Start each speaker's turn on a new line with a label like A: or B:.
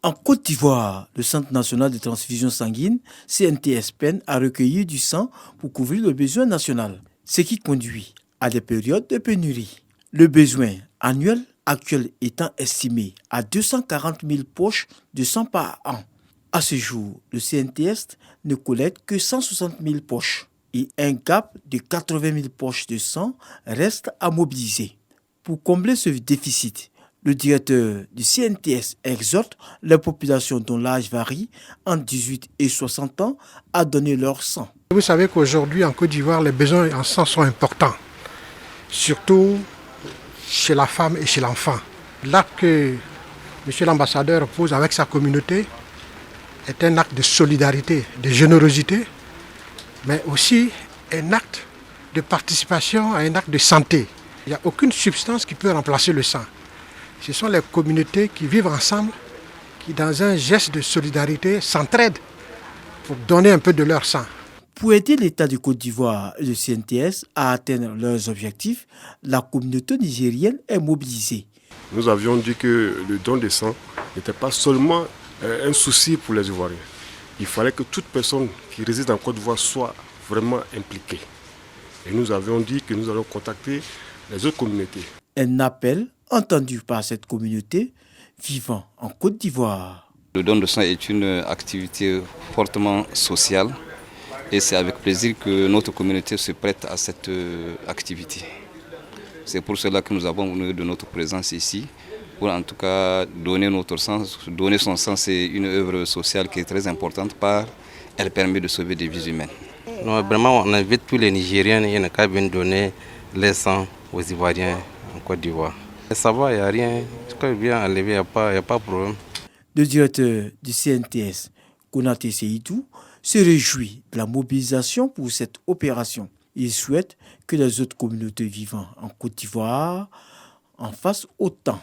A: En Côte d'Ivoire, le Centre national de transfusion sanguine, CNTS, peine à recueillir du sang pour couvrir le besoin national, ce qui conduit à des périodes de pénurie. Le besoin annuel actuel étant estimé à 240 000 poches de sang par an. À ce jour, le CNTS ne collecte que 160 000 poches et un gap de 80 000 poches de sang reste à mobiliser. Pour combler ce déficit, le directeur du CNTS exhorte les populations dont l'âge varie entre 18 et 60 ans à donner leur sang.
B: Vous savez qu'aujourd'hui en Côte d'Ivoire, les besoins en sang sont importants, surtout chez la femme et chez l'enfant. L'acte que M. l'ambassadeur pose avec sa communauté est un acte de solidarité, de générosité, mais aussi un acte de participation à un acte de santé. Il n'y a aucune substance qui peut remplacer le sang. Ce sont les communautés qui vivent ensemble, qui dans un geste de solidarité s'entraident pour donner un peu de leur sang.
A: Pour aider l'État de Côte d'Ivoire et le CNTS à atteindre leurs objectifs, la communauté nigérienne est mobilisée.
C: Nous avions dit que le don de sang n'était pas seulement un souci pour les Ivoiriens. Il fallait que toute personne qui réside en Côte d'Ivoire soit vraiment impliquée. Et nous avions dit que nous allons contacter les autres communautés.
A: Un appel entendu par cette communauté vivant en Côte d'Ivoire.
D: Le don de sang est une activité fortement sociale et c'est avec plaisir que notre communauté se prête à cette activité. C'est pour cela que nous avons honoré de notre présence ici, pour en tout cas donner notre sang. Donner son sang, c'est une œuvre sociale qui est très importante car elle permet de sauver des vies humaines.
E: Non, vraiment, on invite tous les Nigériens à venir donner les sangs aux Ivoiriens en Côte d'Ivoire. Ça va, il n'y a rien. Quand il vient enlever, il n'y a pas de problème.
A: Le directeur du CNTS, Konaté Seydou, se réjouit de la mobilisation pour cette opération. Il souhaite que les autres communautés vivant en Côte d'Ivoire en fassent autant.